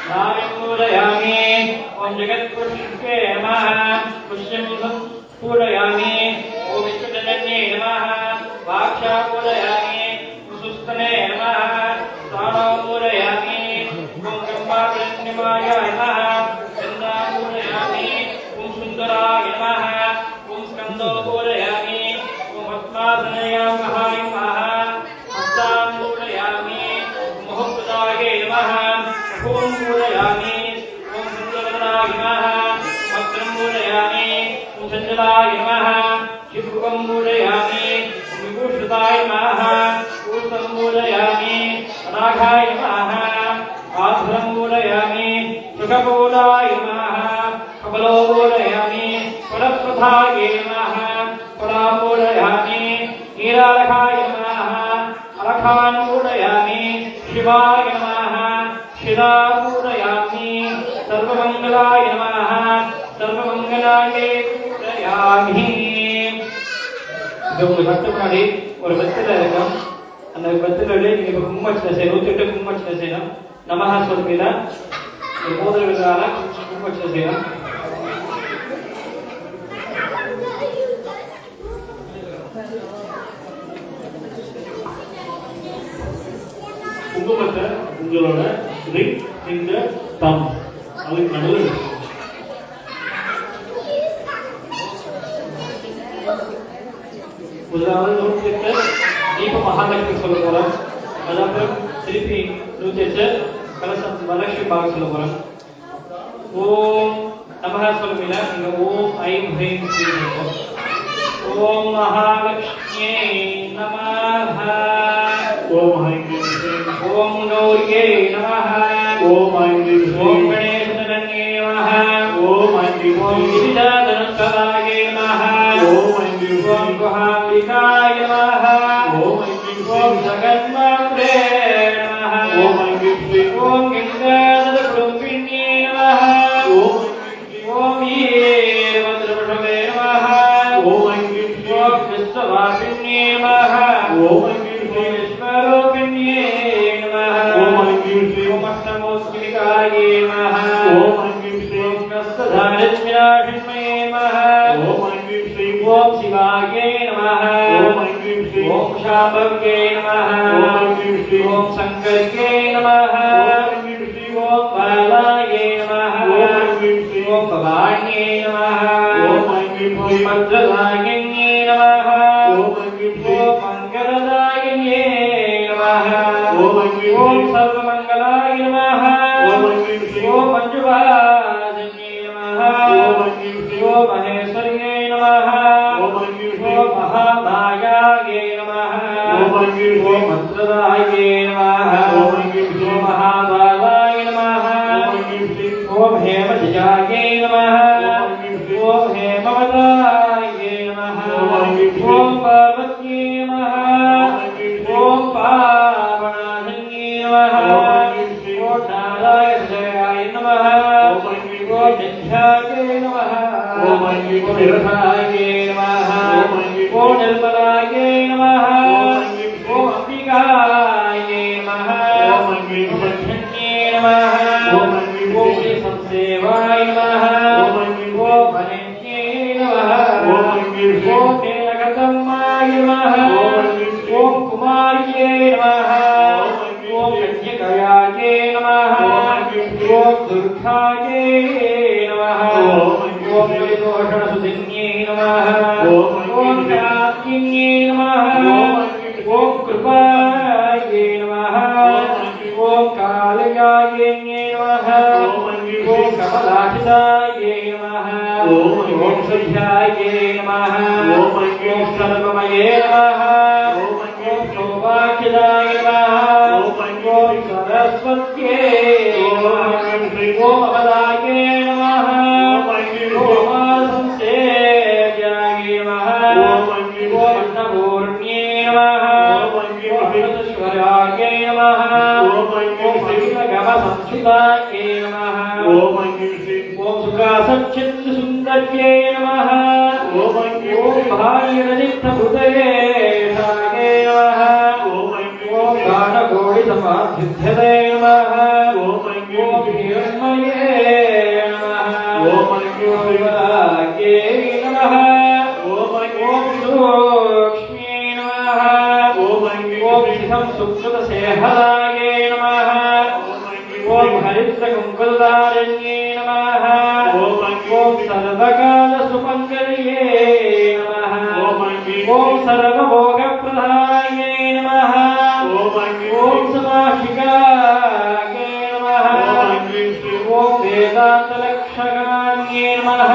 नारायणं पूजयामि ओम जगत्पुरुषे नमः पुष्यं पूजयामि ओम विष्णुजनन्ये नमः वाक्षा पूजयामि ओम सुस्तने नमः स्थानं पूजयामि ओम कम्पाकर्ण्यमाय नमः चन्दा पूजयामि ओम सुन्दराय नमः ओम स्कन्दो पूजयामि ओम पद्मासनयाय नमः हस्तां पूजयामि मुहुर्मुदाय नमः ओम पूजयामि ओम सुन्दरवदनाय नमः वक्त्रं पूजयामि ओम सञ्जलाय नमः शिवं पूजयामि ओम विभूषिताय नमः पूर्णं पूजयामि अनाघाय नमः आधुरं पूजयामि सुखपूजाय नमः कमलो पूजयामि पुरप्रथाय नमः पुरां पूजयामि नीरालकाय नमः अलखान् पूजयामि शिवाय नमः शिरा पूजयामि सर्वमङ्गलाय नमः सर्वमङ्गलाय पूजयामि இப்போ உங்க கட்டு முன்னாடி ஒரு வெத்தலை இருக்கும். அந்த வெத்தலையில நீங்க இப்போ குங்குமச்சினை செய்யணும். 108 குங்குமச்சினை செய்யணும். நமஹா சொல்லுவீங்க. ஒரு மோதிர விழால குங்குமச்சினை செய்யணும். குங்குமத்தை உங்களோட ரிங் ஃபிங்கர் தம் அதுக்கு நடுவில் முதலாவது 108 தீப மகாலட்சுமி சொல்ல போறோம். அதுக்கப்புறம் திருப்பி 108 கலசம் வரலட்சுமி பாகம் சொல்ல போறோம். ஓம் நமஹ சொல்லுவீங்க. நீங்க ஓம் ஐம் ஹ்ரீம் ஸ்ரீம் சொல்லுவோம். ஓம் மகாலட்சுமியே நமஹ. ஓம் ஐம் ஹ்ரீம் ஸ்ரீம். ஓம் கௌரியே நமஹ. ஓம் ஐம் ஹ்ரீம் ஸ்ரீம். ஓம் கணேசனே நமஹ. ஓம் ஐம் ஹ்ரீம் ஓம் ஸ்ரீம். விதிதாதனஸ்தராயே நமஹ. ஓம் ஐம் ஹ்ரீம் ஓம் ஸ்ரீம். குஹாம்பிகாய நமஹ. ஓம் ஐம் ஹ்ரீம் ஓம் ஸ்ரீம். ஜகன்மாத்ரே நமஹ. ஓம் ஐம் ஹ்ரீம் ஸ்ரீம். ஓம் கங்காதர குடும்பின்யே நமஹ. ஓம் ஐம் ஹ்ரீம் ஸ்ரீம். ஓம் வீரபத்ரபடவே நமஹ. ஓம் ஐம் ஹ்ரீம் ஸ்ரீம். ஓம் விஸ்வவாசின்யே நமஹ. ஓம் ஐம் ஹ்ரீம் ஓம் ஸ்ரீம். விஸ்வரூபிண்யே நமஹ. ஓம் ஐம் ஹ்ரீம் ஸ்ரீம். ஓம் அஷ்டமூர்த்திகாயே நமஹ. ஓம் ஐம் ஹ்ரீம் ஸ்ரீம். ஓம் கஸ்ததாரித்யாஷின்மயே நமஹ. ஓம் ஐம் ஹ்ரீம் ஸ்ரீம். ஓம் சிவாயே நமஹ. ஓம் ஐம் ஹ்ரீம் ஸ்ரீம். ஓம் சாம்பவ்யே நமஹ. ஓம் ஐம் ஹ்ரீம் ஸ்ரீம். ஓம் சங்கர்யே நமஹ. ஓம் ஐம் ஹ்ரீம் ஸ்ரீம். ஓம் பாலாயே நமஹ. ஓம் ஐம் ஹ்ரீம் ஸ்ரீம். ஓம் பவான்யே நமஹ. ஓம் ஐம் ஹ்ரீம் ஓம் ஸ்ரீம். பத்ரதாயின்யே நமஹ. ஓம் ஐம் ஹ்ரீம் ஸ்ரீம். ஓம் மங்களதாயின்யே நமஹ. ஓம் ஐம் ஹ்ரீம் ஓம் ஸ்ரீம். சர்வமங்கலாய நமஹ. ஓம் ஐம் ஹ்ரீம் ஸ்ரீம். ஓம் மஞ்சுவாசின்யே நமஹ. ஓம் ஐம் ஹ்ரீம் ஸ்ரீம். ஓம் மகேஸ்வரியே நமஹ. ஓம் ஐம் ஹ்ரீம் ஸ்ரீம். ஓம் மகாமாயாயே நமஹ. ஓம் ஐம் ஹ்ரீம் ஸ்ரீம். ஓம் மந்திரதாயே நமஹ. ஓம் ஐம் ஹ்ரீம் ஸ்ரீம். ஓம் மகாபாலாய நமஹ. ஓம் ஐம் ஹ்ரீம் ஸ்ரீம். ஓம் ஹேமஜயாயே நமஹ. ஓம் ஐம் ஹ்ரீம் ஸ்ரீம். ஓம் ஹேமவதாயே நமஹ. ஓம் ஐம் ஹ்ரீம் ஸ்ரீம். ஓம் பார்வத்யே நமஹ. ஓம் ஐம் ஹ்ரீம் ஸ்ரீம். ஓம் பாவனாசன்யே நமஹ. ஓம் ஐம் ஹ்ரீம் ஸ்ரீம். ஓம் நாராயணாய நமஹ. ஓம் ஐம் ஹ்ரீம் ஓம் ஸ்ரீம். நித்யாயே நமஹ. ஓம் ஐம் ஹ்ரீம் ஓம் ஸ்ரீம். நிர்மலாயே நமஹ. ஓம் ஐம் ஹ்ரீம் ஓம் ஸ்ரீம். நிர்மலாயே நமஹ. ஓம் ஐம் ஹ்ரீம் ஸ்ரீம். ஓம் அம்பிகாயே நமஹ. ஓம் ஐம் ஹ்ரீம் ஓம் ஸ்ரீம். லக்ஷ்மியே நமஹ. ஓம் ஐம் ஹ்ரீம் ஓம் ஸ்ரீம். சம்சேவாய நமஹ. ஓம் ஐம் ஹ்ரீம் ஸ்ரீம். ஓம் அனன்யே நமஹ. ஓம் ஐம் ஹ்ரீம் ஸ்ரீம். ஓம் நீலகண்டமாய நமஹ. ஓம் ஐம் ஹ்ரீம் ஸ்ரீம். ஓம் குமாரியே நமஹ. ஓம் ஐம் ஹ்ரீம் ஓம் ஸ்ரீம். கன்யகாயே நமஹ. ஓம் ஐம் ஹ்ரீம் ஸ்ரீம். ஓம் துர்காயே நமஹ. ஓம் ஐம் ஹ்ரீம் ஓம் ஸ்ரீம். யோகணசுதின்யே நமஹ. ஓம் ஐம் ஹ்ரீம் ஓம் ஸ்ரீம். காத்தின்யே நமஹ. ஓம் ஐம் ஹ்ரீம் ஸ்ரீம். ஓம் கிருபாயே நமஹ. ஓம் ஐம் ஹ்ரீம். ஓம் காலயாயே நமஹ. ஓம் ஐம் ஹ்ரீம் ஓம் ஸ்ரீம். கமலாசிதாயே நமஹ. ஓம் ஐம் ஹ்ரீம் ஓம் சத்யாயே நமஹ. ஓம் ஐம் ஹ்ரீம் ஓம் ஸ்ரீம். சர்வமயே நமஹ. ஓம் ஐம் ஹ்ரீம் ஓம் ஸ்ரீம். சௌபாக்கியதாய நமஹ. ஓம் ஐம் ஹ்ரீம் ஓம் ஸ்ரீம். சரஸ்வத்யே ஓம் நமஹ. ஐம் ஹ்ரீம் ஸ்ரீம். ஓம் அபதாயே நமஹ. ஓம் ஐம் ஹ்ரீம் ஸ்ரீம். ஓம் ஆசம்சேவ்யாயே நமஹ. ஓம் ஐம் ஹ்ரீம் ஓம் ஸ்ரீம். அன்னபூர்ண்யே நமஹ. ஓம் ஐம் ஹ்ரீம் ஓம் ஸ்ரீம். அமృతேஸ்வராயே நமஹ. ஓம் ஐம் ஹ்ரீம் ஓம் ஸ்ரீம். அகிலகமசம்சுதாயே நமஹ. ஓம் ஐம் ஹ்ரீம் ஸ்ரீம். ஓம் சுகாசச்சித் சுந்தர்யே நமஹ. ஓம் ஐம் ஹ்ரீம் ஓம் ஸ்ரீம். பாரியரதித்தபுதயே நமஹ. ஓம் ஐம் ஹ்ரீம் ஓம் ஸ்ரீம். கானகோடி சமாசித்ததே நமஹ. ஓம் ஐம் ஹ்ரீம் ஓம் ஸ்ரீம். ஹிரண்மயே நமஹ. ஓம் ஐம் ஹ்ரீம் ஓம் ஸ்ரீம். வராக்யே நமஹ. ஓம் ஐம் ஹ்ரீம் ஓம் ஸ்ரீம். சூக்ஷ்மே நமஹ. ஓம் ஐம் ஹ்ரீம் ஓம் ஸ்ரீம். சிதம் சுக்ருதசேஹராயே நமஹ. ஓம் ஐம் ஹ்ரீம் ஓம் ஸ்ரீம். ஹரித்ரகுங்குலதாரண்யே நமஹ. ஓம் ஐம் ஹ்ரீம் ஓம் ஸ்ரீம். சர்வகாலசுமங்கல்யே நமஹ. ஓம் ஐம் ஹ்ரீம் ஓம் ஸ்ரீம். சர்வಭೋಗಪ್ರದಾயே நமஹ. ஓம் ஐம் ஹ்ரீம் ஓம் ஸ்ரீம். சமாஷிகாயே நமஹ. ஓம் ஐம் ஹ்ரீம் ஸ்ரீம். ஓம் வேதாந்தலக்ஷகாயே நமஹ.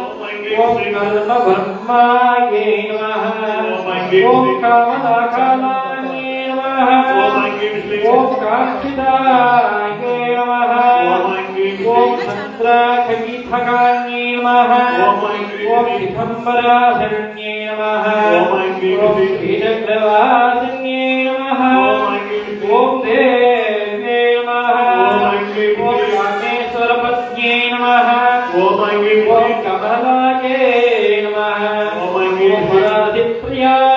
ஓம் ஐம் ஹ்ரீம் ஓம் ஸ்ரீம். கர்மபர்மாயே நமஹ. ஓம் ஐம் ஹ்ரீம் ஓம் ஸ்ரீம். காமலாகாலாயே நமஹ. ஓம் ஐம் ஹ்ரீம் ஸ்ரீம். ஓம் காஞ்சிதாயே நமஹ. ஓம் ஐம் ஹ்ரீம் ஓம் ஸ்ரீம். சந்திராகீதகாயே நமஹ. ஓம் ஐம் ஹ்ரீம் ஓம் ஸ்ரீம். திகம்பராசரண்யே நமஹ. ஓம் ஐம் ஹ்ரீம் ஓம் ஸ்ரீம். ஸ்ரீசக்கரவாசின்யே நமஹ. ஓம் ஐம் ஹ்ரீம் ஸ்ரீம். ஓம் தேவே நமஹ. ஓம் ஐம் ஹ்ரீம் ஓம் ஸ்ரீம். காமேஸ்வரபத்யே நமஹ. ஓம் ஐம் ஹ்ரீம் ஓம் ஸ்ரீம். கமலாயே நமஹ. ஓம் ஐம் ஹ்ரீம் ஓம் ஸ்ரீம். பராதிப்ரியாயே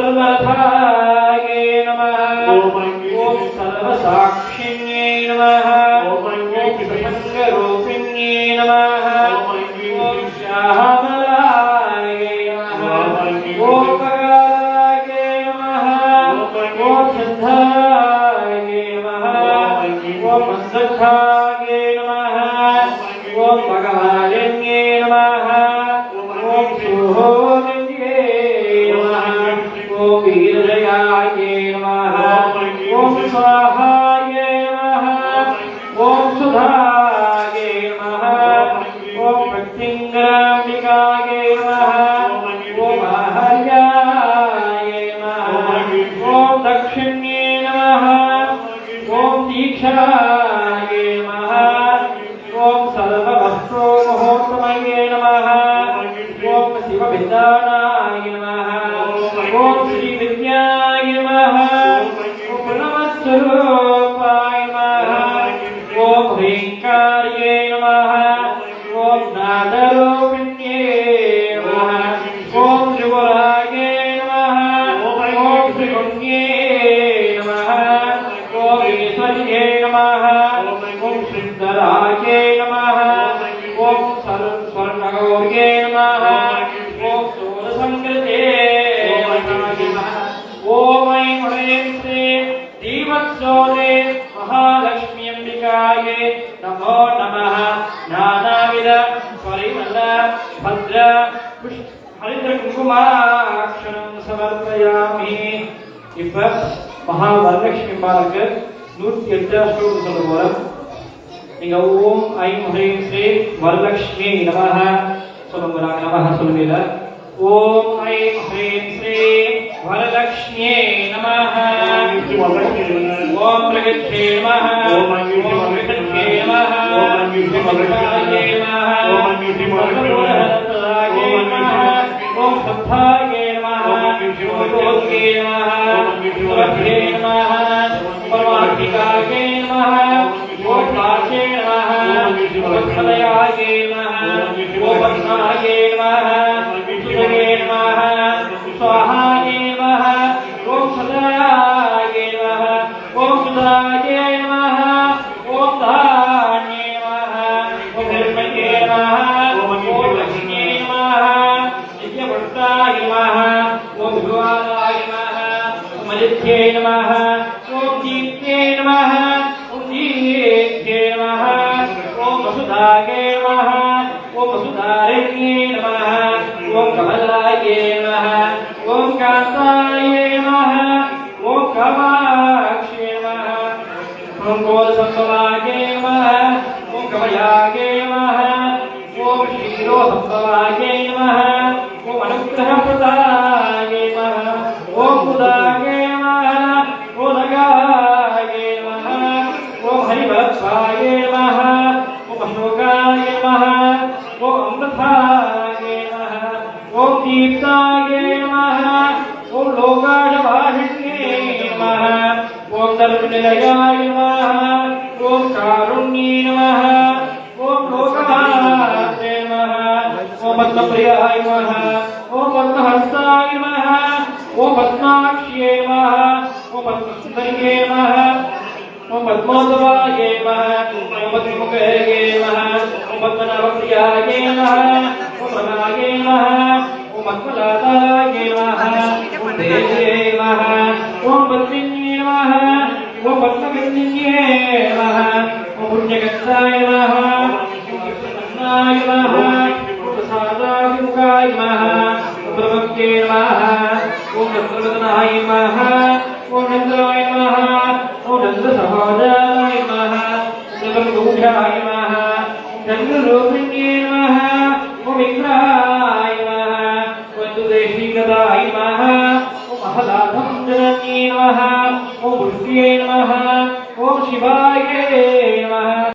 सर्वरथाये नमः ओम सर्वसाक्षिण्ये नमः ओम संगरूपिण्ये नमः ओम श्यामलाये नमः ओम पगाराये नमः ओम सिद्धाये नमः ओम मन्दखाये नमः ओम भगवालिन्ये नमः ओम सुहोमिन्ये नमः ओम वीरजयाये नमः ओम स्वाहाये नमः ओम सुधाये नमः ओम प्रत्यङ्गाम्बिकाये नमः ओम आहर्याये नमः ओम दक्षिण्ये नमः ओम दीक्षाये नमः ओम सर्ववस्त्रो महोत्तमये नमः ओम शिवविद्यानाय नमः ओम श्रीविद्याय नमः ओम प्रणवस्वरूपाय नमः ओम ह्रीङ्कार्ये नमः ओम नादरूपिण्ये नमः ओम त्रिपुराये नमः ओम त्रिगुण्ये नमः ओम ईश्वर्ये नमः ओम सुन्दराये नमः ओम स्वर्णगौर्ये नमः ओम सूरसंकृते नमः ओम ऐं ह्रीं श्रीं धीमत्सोदे महालक्ष्मी अंबिकाये नमो नमः नानाविध परिमल भद्र हरिद्र कुंकुमाक्षरं समर्पयामि இப்ப மகாவரலட்சுமி அம்பாளுக்கு 108 ஸ்லோகம் சொல்ல போறோம். நீங்க ஓம் ஐம் ஹ்ரீம் ஸ்ரீ வரலட்சுமி நமஹ சொல்லுங்க. நமஹ சொல்லுவீங்க. ஓம் ஐம் ஹ்ரீம் ஸ்ரீ வரலட்சுமி நமஹ ஓம் பிரகத்யே நமஹ ஓம் பிரகத்யே நமஹ ஓம் பிரகத்யே நமஹ ஓம் பிரகத்யே நமஹ ஓம் சத்தாயே நமஹ ஓம் யோगे नमः सुरभ्ये नमः परमार्थिकाये नमः ओम काशे नमः ओम खलयाये नमः ओम भस्माये नमः सुभगे नमः स्वाहाये नमः ओम सदाये नमः ओम सुदाये नमः ओम धान्ये नमः ओम निर्मये नमः ओम लक्ष्म्ये नमः नित्यवृत्ताय नमः ओम भगवानाय नमः ओम अदित्ये नमः ओम दीप्ते नमः ओम दीप्ते नमः ओम वसुधाये नमः ओम वसुधारिण्ये नमः ओम कमलाये नमः ओम कान्ताये नमः ओम कामाक्ष्ये नमः ओम गोलसंभवाये नमः ओम कमयाये नमः ओम क्षीरोसंभवाये नमः ओम अनुग्रहप्रदाये नमः ओम उदाये नमः ओम नगाये नमः ओम हरिवत्साये नमः ओम अशोकाये नमः ओम अमृताये नमः ओम दीप्ताये नमः ओम लोकाशभाषिण्ये नमः ओम धर्मनिलयाय नमः ओम कारुण्ये नमः ओम लोकनाथे नमः ओम पद्मप्रियाय नमः ओम पद्महस्ताय नमः ओम पद्माक्ष्ये नमः ओम पद्मसुन्दर्ये नमः ओम पद्मोत्सवाये नमः ओम पद्ममुखये नमः ओम पद्मनाभप्रियाये नमः ओम रमाये नमः ओम पद्मलाताये नमः ओम देव्ये नमः ओम पद्मिन्ये नमः ओम पद्मविन्ये नमः ओम पुण्यकर्ताय नमः ओम कृष्णनाय नमः ओम प्रसादाभिमुखाय नमः ओम प्रभक्त्ये नमः ओम चन्द्रवदनाय नमः ओम चन्द्राय नमः ओम चन्द्रसहोदराय नमः चन्द्रगौढ्याय नमः ओम चन्द्ररूपिण्ये नमः ओम विग्रहाय